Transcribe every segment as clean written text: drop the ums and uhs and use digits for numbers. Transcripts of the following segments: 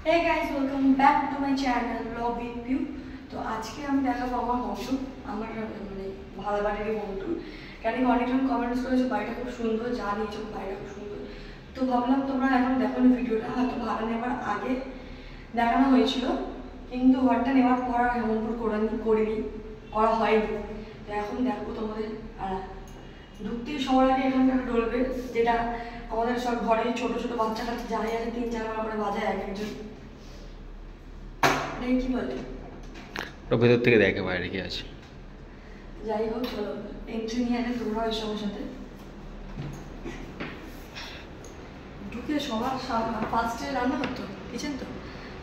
Hey guys, welcome back to my channel Vlog with View। তো আজকে আমি দেখাবো আমার বন্ধু, আমার মানে ভালো বাড়ির বন্ধু। কেন অনেকজন কমেন্টস করেছে বাড়িটা খুব সুন্দর, যা নিয়েছো বাড়িটা খুব সুন্দর। তো ভাবলাম তোমরা এখন দেখো না ভিডিওটা, হয়তো ভাড়া নেওয়ার আগে দেখানো হয়েছিল, কিন্তু ঘরটা নেওয়ার পর এমন করা হয়নি। তো এখন দেখো তোমাদের। আর ঢুকতেই সবার আগে এখানটা ডলবে, যেটা আমাদের সব ঘরে ছোট ছোট বাচ্চা কাচ্চা যাই আছে 3-4 বার করে বাজায় এক একজন। কি বলে ওটা ভেতর থেকে দেখে বাইরে কি আছে। যাই হোক, চলো এন্ট্রি নিয়ে আগে তোমরা ওই সবার সাথে ঢুকে সবার ফার্স্টে রান্না করতো কিচেন।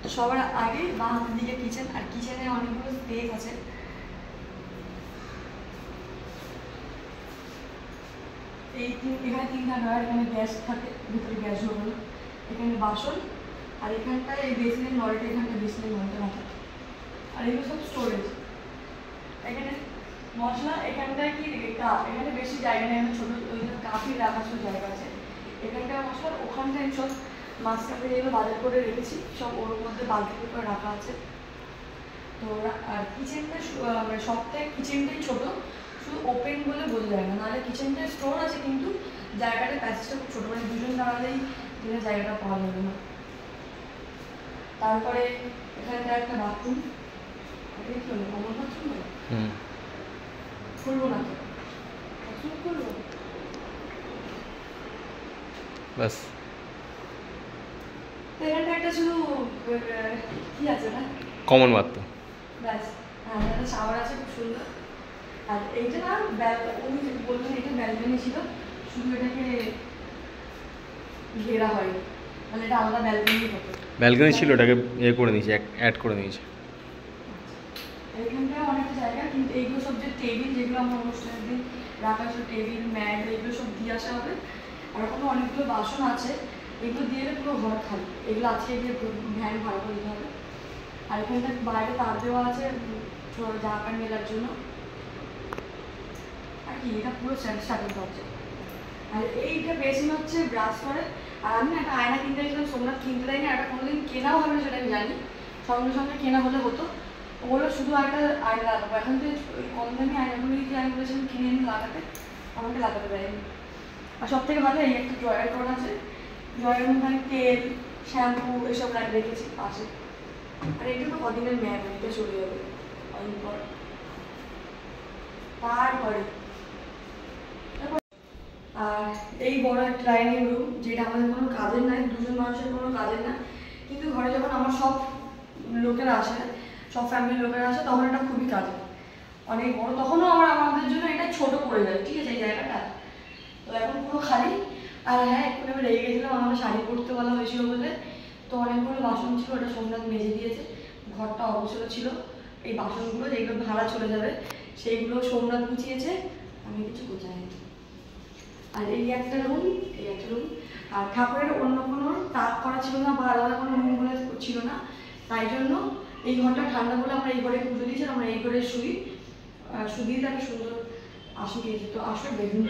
তো সবার আগে বাঁ হাতের দিকে কিচেন, আর কিচেনে অনেকগুলো স্পেস আছে। এখানে 3টা ড্রয়ার, এখানে গ্যাস থাকে, ভিতরে গ্যাস হবে না, এখানে বাসন, আর এখানটায় এই বেসিনের নলটা, এখানটা বেসিনের নলটা রাখা, আর এগুলো সব স্টোরেজ। এখানে মশলা, এখানটায় কি এখানে বেশি জায়গা নেই, আমি ছোটো ওই কাফি রাখার সব জায়গা আছে। এখানটায় মশলা, ওখানটায় সব মাছ কাপড় যেগুলো বাজার করে রেখেছি সব ওর মধ্যে বালতি করে রাখা আছে। তো আর কিচেনটা মানে সবটাই কিচেনটাই ছোটো, শুধু ওপেন বলে বোঝা যায় না, নাহলে কিচেনটা স্টোর আছে কিন্তু জায়গাটা প্যাসেজটা খুব ছোটো, মানে দুজন দাঁড়ালেই দিনের জায়গাটা পাওয়া যাবে না। তারপরে এখানটা একটা বাথরুম, এটাই কি হলো আমার বাথরুম খুলবো না তো, বাথরুম খুলবো বাস। এখানটা একটা শুধু কি আছে না, কমন বাথরুম ব্যাস। হ্যাঁ, একটা শাওয়ার আছে খুব সুন্দর। আর এইটা না উনি বললেন এটা ব্যালকনি ছিল, শুধু এটাকে ঘেরা হয়, মানে এটা আলাদা ব্যালকনি হতো। ব্যালকনি ছিল, ওটাকে করে নিয়েছে, অ্যাড করে নিয়েছে। এইখানটায় অনেকটা জায়গা, কিন্তু এইগুলো সব যে টেবিল, যেগুলো আমার অনুষ্ঠানের দিন রাখা ছিল, টেবিল ম্যাট, এগুলো সব দিয়ে আসা হবে। আর ওখানে অনেকগুলো বাসন আছে, এগুলো দিয়ে পুরো ঘর খালি, এগুলো আজকে গিয়ে ভ্যান ভাড়া করে দিতে হবে। আর এখানটা বাইরে তার দেওয়া আছে জামা প্যান্ট মেলার জন্য। আর কি এটা পুরো স্টার্টিং দরজা। আর এইটা বেসিন হচ্ছে ব্রাশ করে। আর আমি একটা আয়না কিনতে গেছিলাম, সোমনাথ কিনতে দেয়নি, একটা কোনোদিন কেনাও হবে না সেটা আমি জানি, সঙ্গে সঙ্গে কেনা হলে হতো। ওগুলো শুধু একটা আয়না লাগাবো, এখন তো ওই কম দামি আয়নাগুলো দিয়ে আমি বলেছিলাম কিনে এনে লাগাতে, আমাকে লাগাতে দেয়নি। আর সব থেকে ভালো এই একটা ড্রয়ার করা আছে, ড্রয়ারের মধ্যে আমি তেল শ্যাম্পু এসব রেখেছি পাশে। আর এটা তো কদিনের ম্যাপ, এটা চলে যাবে অনেক পর। তারপরে আর এই বড় একটা ডাইনিং রুম, যেটা আমাদের কোনো কাজের নয়, দুজন মানুষের কোনো কাজের না, কিন্তু ঘরে যখন আমার সব লোকেরা আসে, সব ফ্যামিলির লোকেরা আসে, তখন এটা খুবই কাজের, অনেক বড়। তখনও আমাদের জন্য এটা ছোট পড়ে যায়, ঠিক আছে এই জায়গাটা। তো এখন পুরো খালি। আর হ্যাঁ, একটু আমি রেগে গেছিলাম, আমাকে শাড়ি পরতে বলা হয়েছিল বলে, তো অনেকগুলো বাসন ছিল, ওটা সোমনাথ মেজে দিয়েছে। ঘরটা অবসর ছিল, এই বাসনগুলো যেগুলো ভাড়া চলে যাবে সেইগুলো সোমনাথ গুছিয়েছে, আমি কিছু গোছাইনি। আর এই একটা রুম, এই একটা রুম। আর ঠাকুরের অন্য কোনো তাক করা ছিল না, বা আলাদা কোনো রুমগুলো ছিল না, তাই জন্য এই ঘরটা ঠান্ডা বলে আমরা এই ঘরে পুজো দিয়েছি, আমরা এই ঘরে শুধু তাকে সুন্দর আসন দিয়েছি। তো আসলে বেডরুম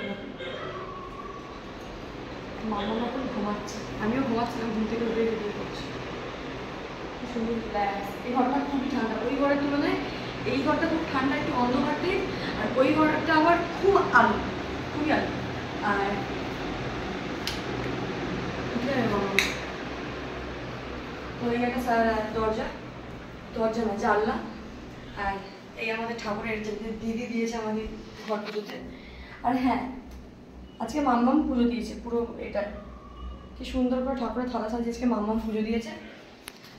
মামা এখন ঘুমাচ্ছে, আমিও ঘুমাচ্ছিলাম, ঘুম থেকে উঠে রেডি করছি, খুব সুন্দর রিল্যাক্স। এই ঘরটা খুবই ঠান্ডা, ওই ঘরের তুলনায় এই ঘরটা খুব ঠান্ডা, একটু অন্ধকার দিন। আর ওই ঘরটা আবার খুব আলো, খুবই আলো। আর ওই একটা দরজা না জানলা। আর এই আমাদের ঠাকুরের যে দিদি দিয়েছে আমাদের ঘর পুজোতে। আর হ্যাঁ, আজকে মাম্মাম পুজো দিয়েছে, পুরো এটা কি সুন্দর করে ঠাকুরের থালা সাজিয়ে আজকে মাম্মাম পুজো দিয়েছে।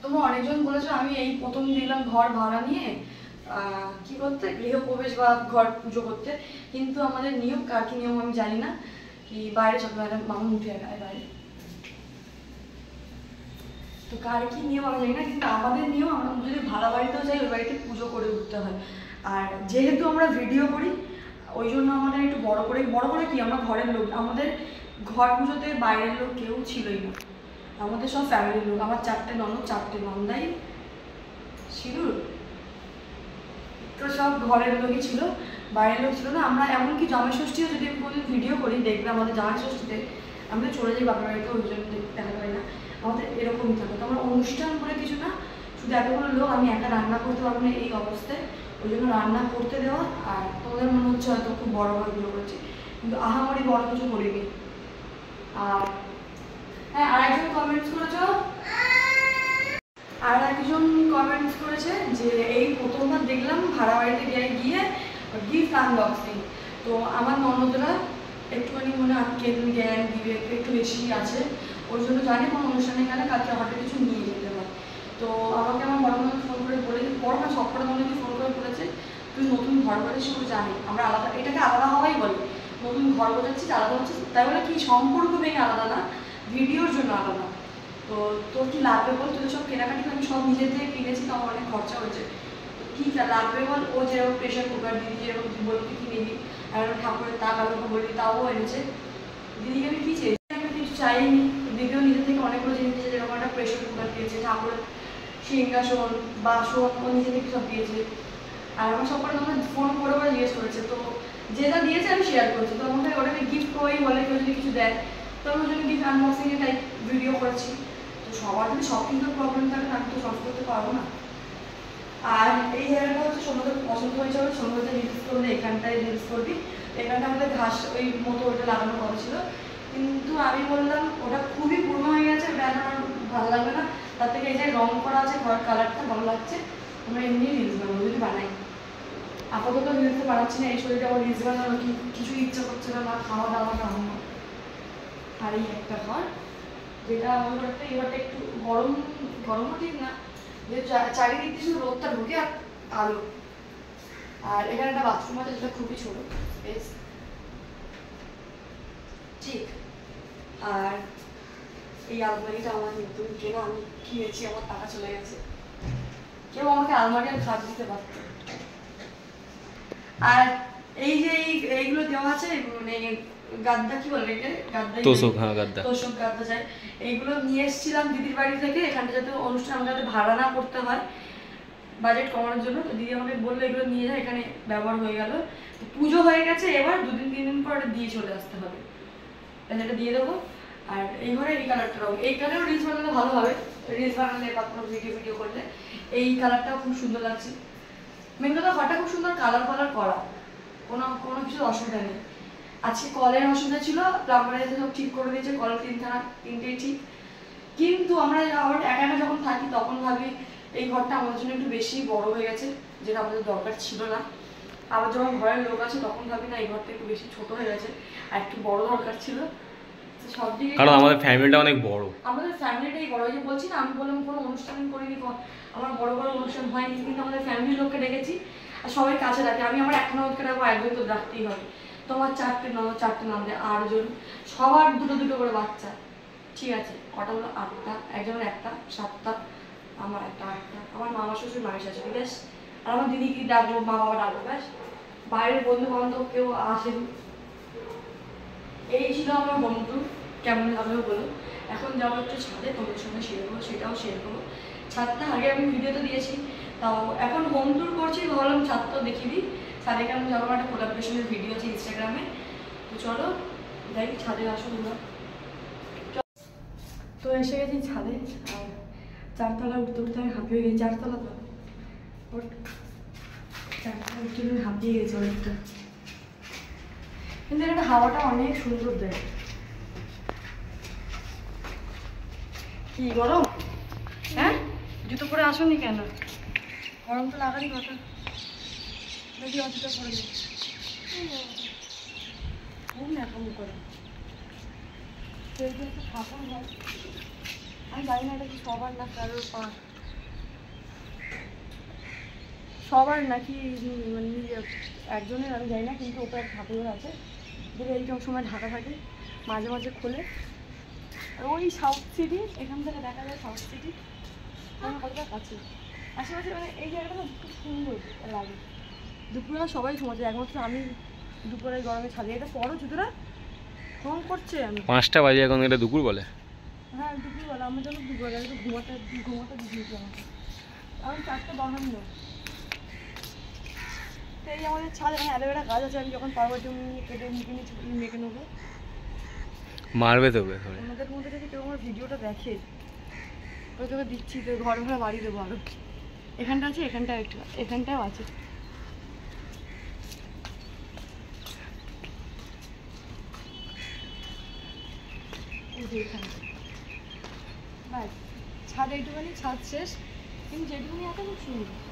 তোমরা অনেকজন বলেছো আমি এই প্রথম দিলাম ঘর ভাড়া নিয়ে কি করতে, গৃহপ্রবেশ বা ঘর পুজো করতে, কিন্তু আমাদের নিয়ম, কার কি নিয়ম আমি জানি না, কি বাইরে চলো মামা উঠে আয় বাইরে, তো কার কি নিয়ম আমি জানি না, কিন্তু আমাদের নিয়ম আমরা যদি ভাড়া বাড়িতেও যাই ওই বাড়িতে পুজো করে উঠতে হয়। আর যেহেতু আমরা ভিডিও করি ওই জন্য আমাদের একটু বড় করে কি, আমরা ঘরের লোক, আমাদের ঘর পুজোতে বাইরের লোক কেউ ছিলই না, আমাদের সব ফ্যামিলির লোক। আমার 4টে ননদ, 4টে নন্দাই, সিঁদুর, তো সব ঘরের লোকই ছিল, বাইরের লোক ছিল না। আমরা এমনকি জামাই ষষ্ঠীও যদি আমি কোনোদিন ভিডিও করি দেখবে আমাদের জামাই ষষ্ঠীতে আমরা চলে যাই বাপের বাড়িতে, ওই জন্য দেখাতে পারি না, আমাদের এরকমই থাকে। তো আমরা অনুষ্ঠান করে কিছু যেহেতু এতগুলো লোক আমি একা রান্না করতে পারবো না এই অবস্থায়, ওই জন্য রান্না করতে দেওয়া। আর তোমাদের মনে হচ্ছে হয়তো খুব বড় বড় ভিডিও করছি, কিন্তু আহামরি বড় কিছু করিনি। আর হ্যাঁ, আরেকজন কমেন্টস করেছে যে এই প্রথমবার দেখলাম ভাড়া বাড়িতে গিয়ে গিফট আনবক্সিং। তো আমার ননদরা একটুখানি মনে জ্ঞান দিবে একটু বেশি আছে, ওর জন্য জানি কোনো অনুষ্ঠানে গেলে কালকে হঠাৎ কিছু নিয়ে যেতে হয়। তো আমাকে আমার বড় মনে ফোন করে বলে, বড় মা সবকটা মনে ফোন করে বলেছে তুই নতুন ঘর বাড়ির সঙ্গে জানি আমরা আলাদা, এটাকে আলাদা হওয়াই বলে, নতুন ঘর বাজাচ্ছিস আলাদা হচ্ছে, তাই বলে কি সম্পর্ক ভেঙে আলাদা না, ভিডিওর জন্য আলাদা। তো তোর কি লাগবে বল, তুই সব কেনাকাটি আমি সব নিজের থেকে কিনেছি, তো আমার অনেক খরচা হয়েছে, কি লাগবে বল। ও যেরকম প্রেশার কুকার, দিদি যেরকম বলি তুই কি নিবি, আর ঠাকুরের তাক আলোকে বলি তাও এনেছে। দিদিকে আমি কি চেয়েছি, আমি কিছু চাইনি, দিদিও নিজের থেকে অনেকগুলো জিনিস দিয়েছে, যেরকম একটা প্রেশার কুকার দিয়েছে, ঠাকুরের সিংহাসন বাসন ও নিজে থেকে সব দিয়েছে। আর আমার সব করে তোমার ফোন করে জিজ্ঞেস করেছে, তো যেটা দিয়েছে আমি শেয়ার করছি, তো আমাকে ওটাকে গিফট করেই বলে কেউ যদি কিছু দেয়, তো আমি ওই জন্য গিফট আনবক্সিংয়ের টাইপ ভিডিও করেছি। তো সবার যদি সব কিন্তু প্রবলেম থাকে আমি তো সলভ করতে পারবো না। আর এই জায়গাটা হচ্ছে সমুদ্র পছন্দ হয়েছে, সমুদ্রে রিলস করলে এখানটায় রিলস করবি, এখানটা আমাদের ঘাস ওই মতো ওইটা লাগানো কথা ছিল, কিন্তু আমি বললাম ওটা খুবই পুরনো হয়ে গেছে, ওটা এখন আমার ভালো লাগবে না, তার থেকে এই যে রং করা আছে ঘর কালারটা ভালো লাগছে, আমরা এমনি রিলস বানাবো যদি বানাই। আপাতত রিলসে বানাচ্ছি না, এই শরীরটা আমার রিলস বানানো কিছু ইচ্ছা করছে না, না খাওয়া দাওয়া না অন্য। আর এই একটা ঘর যেটা আমার ঘরটা, এই ঘরটা একটু গরমও ঠিক না, যে চারিদিক দিয়ে শুধু রোদটা ঢুকে আর আলো। আর এখানে একটা বাথরুম আছে যেটা খুবই ছোট বেশ ঠিক। আর এই আলমারিটা আমার নতুন কেনা, আমি কিনেছি, আমার টাকা চলে গেছে, কেউ আমাকে আলমারি আর খাট দিতে পারত। আর এই যে এইগুলো দেওয়া আছে মানে গাদ্দা, কি বলে গাদ্দা, তোষক, হ্যাঁ গাদ্দা, তোষক গাদ্দা যায়, এইগুলো নিয়ে এসেছিলাম দিদির বাড়ি থেকে, এখানটা যাতে অনুষ্ঠান আমাকে যাতে ভাড়া না করতে হয় বাজেট কমানোর জন্য। তো দিদি আমাকে বললো এগুলো নিয়ে যায়, এখানে ব্যবহার হয়ে গেল, পুজো হয়ে গেছে, এবার 2-3 দিন পর দিয়ে চলে আসতে হবে, এটা দিয়ে দেবো। আর এই ঘরে এই কালারটা রঙ, এই কালারও রিলস বানালে ভালো হবে, রিলস বানালে বা কোনো ভিডিও করলে এই কালারটাও খুব সুন্দর লাগছে। মেন কথা ঘরটা খুব সুন্দর কালার করা, কোনো কিছু অসুবিধা নেই। আজকে কলের অসুবিধা ছিল, প্লাম্বার এসে সব ঠিক করে দিয়েছে, কল তিনটেই ঠিক, কিন্তু আমরা আবার একা একা যখন থাকি তখন ভাবি এই ঘরটা আমাদের জন্য একটু বেশি বড় হয়ে গেছে, যেটা আমাদের দরকার ছিল না। আবার যখন ঘরের লোক আছে তখন ভাবি না এই ঘরটা একটু বেশি ছোট হয়ে গেছে, আর একটু বড় দরকার ছিল। সব দিকে কারণ আমাদের ফ্যামিলিটা অনেক বড়, আমাদের ফ্যামিলিটাই বড়, যে বলছি না আমি বললাম কোনো অনুষ্ঠান করিনি, আমার বড় অনুষ্ঠান হয়নি, কিন্তু আমাদের ফ্যামিলির লোককে ডেকেছি আর সবাই কাছে রাখে। আমি আমার এক ননদকে রাখবো, একজন তো রাখতেই হবে, তোমার 4টে নাম দেয়, 8জন, সবার দুটো করে বাচ্চা, ঠিক আছে, কটা হলো 8টা, একজনের একটা 7টা, আমার একটা 8টা, আমার মামা শ্বশুর মামি শাশুড়ি ব্যাস, আর আমার দিদিকে ডাকবো, মা বাবা ডাকবো ব্যাস, বাইরের বন্ধু বান্ধব কেউ আসেনি। এই ছিল আমার হোম ট্যুর, কেমন লাগলো বলো। এখন যাবো একটু ছাদে, তোমাদের সঙ্গে শেয়ার করবো, সেটাও শেয়ার করবো। ছাদটা আগে আমি ভিডিওতে দিয়েছি, তাও এখন হোম ট্যুর করছি, ভাবলাম ছাদটাও দেখিয়ে দিই। ছাদে কেমন যাবো, একটা কোলাবরেশনের ভিডিও আছে ইনস্টাগ্রামে, তো চলো যাই ছাদে, আসো তোমরা। তো এসে গেছি ছাদে, আর 4তলা উঠতে আমি হাঁপিয়ে গেছি, 4তলা তো 4তলা উঠতে আমি হাঁপিয়ে গেছি অনেকটা, কিন্তু এটা হাওয়াটা অনেক সুন্দর দেয়। কি গরম, হ্যাঁ জুতো পরে আসোনি কেন, গরম তো লাগারই কথা, দেখি অজুতো পরে খুব ন্যাকাম করে থাকুন হয়। আমি জানি না এটা কি সবার না কারোর পা, সবার নাকি মানে একজনের আমি জানি না, কিন্তু ওপরে ঠাকুর আছে যেটা এইরকম সময় ঢাকা থাকে, মাঝে মাঝে খোলে। আর ওই সাউথ সিটি, এখান থেকে দেখা যায় সাউথ সিটি, আমার হালকা কাছে আশেপাশে, মানে এই জায়গাটা না খুব সুন্দর লাগে। দুপুরবেলা সবাই ঘুমাচ্ছে, একমাত্র আমি দুপুরে গরমে ছাদে, এটা পরও জুতোটা ফোন করছে, আমি 5টা বাজে এখন, এটা দুপুর বলে, হ্যাঁ দুপুরবেলা, আমার জন্য দুপুরবেলা একটু ঘুমাতে দিয়েছি আমাকে, আমি 4:52। তো এই আমাদের ছাদে অ্যালোভেরা গাছ আছে, আমি যখন পারবো নিয়ে কেটে মেখে নেবো। মারবে তো ওনাদের মধ্যে যদি কেউ আমার ভিডিওটা দেখে তো ওই তোকে দিচ্ছি, তো ঘর ভাড়া বাড়ি দেবো আরো। এখানটা আছে, এখানটাও একটু, এখানটাও আছে। এই যে এখানে বাস, ছাদ এইটুখানি, ছাদ শেষ, কিন্তু যেটুকুনি আছে খুব সুন্দর।